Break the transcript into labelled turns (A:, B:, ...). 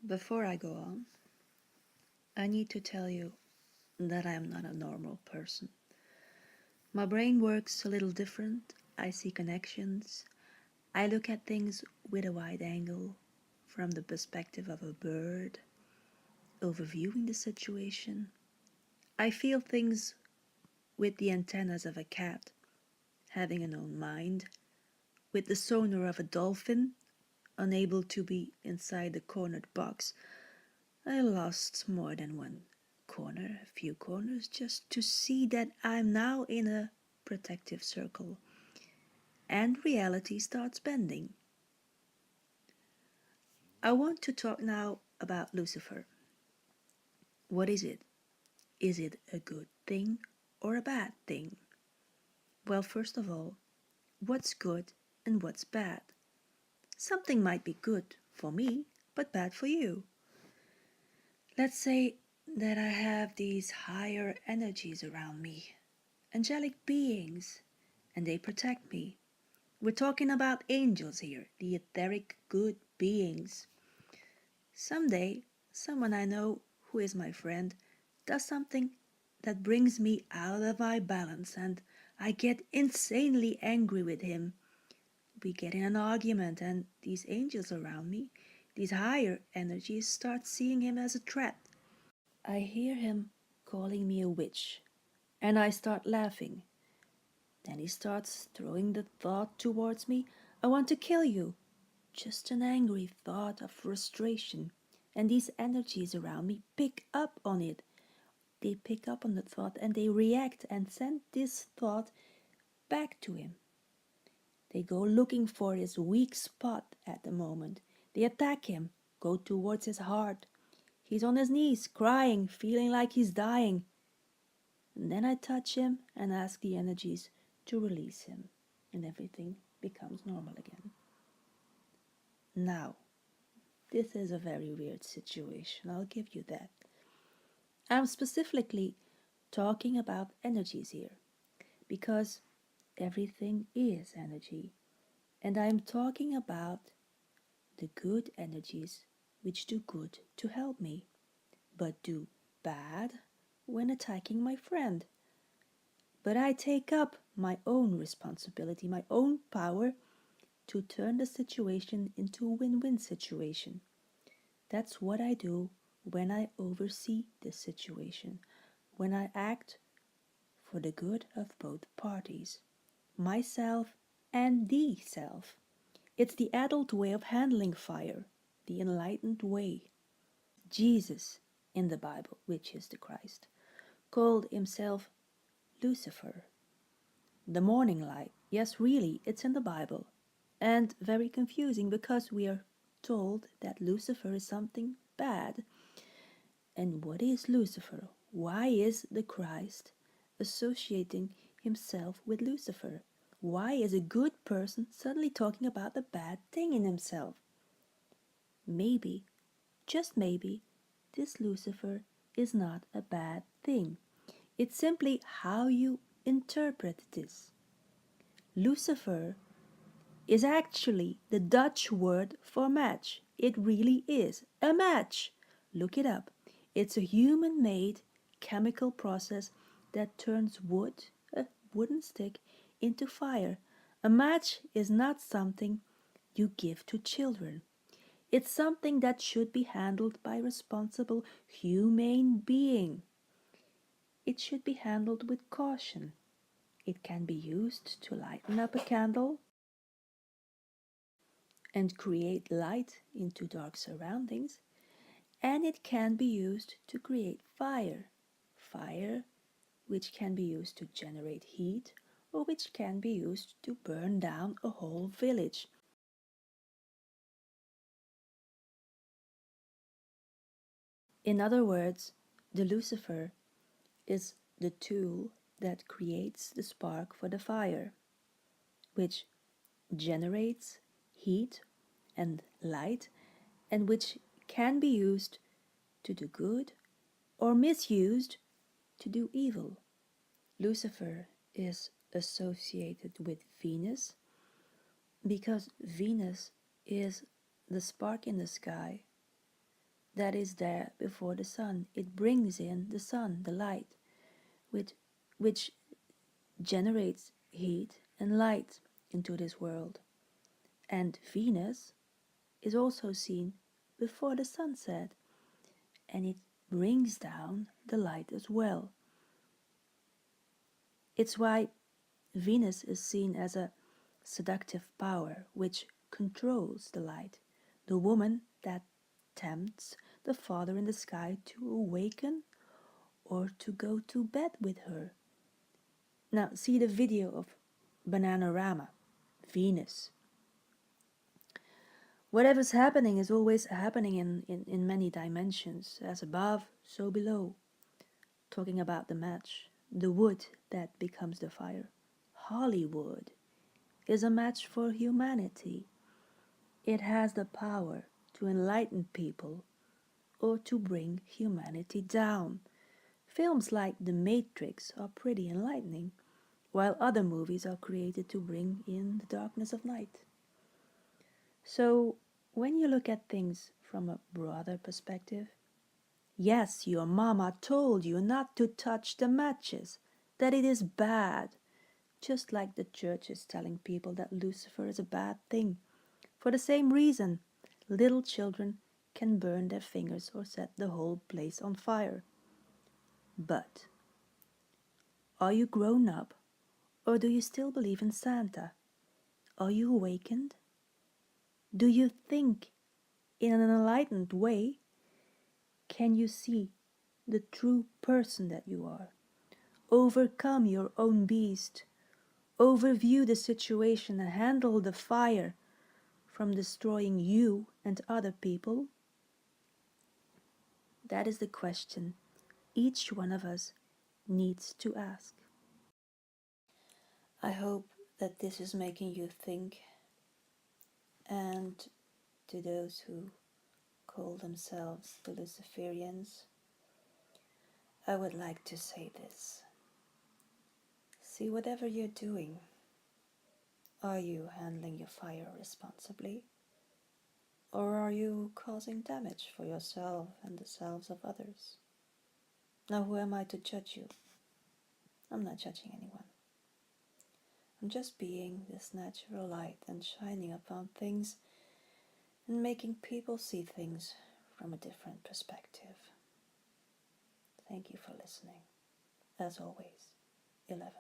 A: Before I go on, I need to tell you that I am not a normal person. My brain works a little different. I see connections. I look at things with a wide angle, from the perspective of a bird, overviewing the situation. I feel things with the antennas of a cat, having an own mind, with the sonar of a dolphin, unable to be inside the cornered box. I lost more than one corner, a few corners, just to see that I'm now in a protective circle, and reality starts bending. I want to talk now about Lucifer. What is it? Is it a good thing or a bad thing? Well, first of all, what's good and what's bad? Something might be good for me, but bad for you. Let's say that I have these higher energies around me, angelic beings, and they protect me. We're talking about angels here, the etheric good beings. Someday, someone I know who is my friend does something that brings me out of my balance, and I get insanely angry with him. We get in an argument, and these angels around me, these higher energies, start seeing him as a threat. I hear him calling me a witch, and I start laughing. Then he starts throwing the thought towards me, I want to kill you. Just an angry thought of frustration. And these energies around me pick up on it. They pick up on the thought and they react and send this thought back to him. They go looking for his weak spot at the moment. They attack him, go towards his heart. He's on his knees, crying, feeling like he's dying. And then I touch him and ask the energies to release him, and everything becomes normal again. Now, this is a very weird situation, I'll give you that. I'm specifically talking about energies here, because everything is energy, and I'm talking about the good energies which do good to help me, but do bad when attacking my friend. But I take up my own responsibility, my own power to turn the situation into a win-win situation. That's what I do when I oversee this situation, when I act for the good of both parties, myself and the self. It's the adult way of handling fire, the enlightened way. Jesus in the Bible, which is the Christ, called himself Lucifer, the morning light. Yes, really, it's in the Bible. And very confusing because we are told that Lucifer is something bad. And what is Lucifer? Why is the Christ associating himself with Lucifer? Why is a good person suddenly talking about the bad thing in himself? Maybe, just maybe, this Lucifer is not a bad thing. It's simply how you interpret this. Lucifer is actually the Dutch word for match. It really is a match. Look it up. It's a human-made chemical process that turns wood, a wooden stick, into fire. A match is not something you give to children. It's something that should be handled by a responsible, humane being. It should be handled with caution. It can be used to lighten up a candle and create light into dark surroundings, and it can be used to create fire which can be used to generate heat or which can be used to burn down a whole village. In other words, the Lucifer is the tool that creates the spark for the fire, which generates heat and light, and which can be used to do good or misused to do evil. Lucifer is associated with Venus because Venus is the spark in the sky that is there before the sun. It brings in the sun, the light, which generates heat and light into this world. And Venus is also seen before the sunset, and it brings down the light as well. It's why Venus is seen as a seductive power which controls the light, the woman that tempts the Father in the sky to awaken or to go to bed with her. Now, see the video of Bananarama, Venus. Whatever's happening is always happening in many dimensions, as above, so below. Talking about the match, the wood that becomes the fire. Hollywood is a match for humanity. It has the power to enlighten people or to bring humanity down. Films like The Matrix are pretty enlightening, while other movies are created to bring in the darkness of night. So, when you look at things from a broader perspective, yes, your mama told you not to touch the matches, that it is bad, just like the church is telling people that Lucifer is a bad thing. For the same reason, little children can burn their fingers or set the whole place on fire. But, are you grown up, or do you still believe in Santa? Are you awakened? Do you think in an enlightened way? Can you see the true person that you are? Overcome your own beast. Overview the situation and handle the fire from destroying you and other people? That is the question each one of us needs to ask. I hope that this is making you think, and to those who call themselves the Luciferians, I would like to say this. See, whatever you're doing, are you handling your fire responsibly? Or are you causing damage for yourself and the selves of others? Now, who am I to judge you? I'm not judging anyone. I'm just being this natural light and shining upon things and making people see things from a different perspective. Thank you for listening. As always, 11.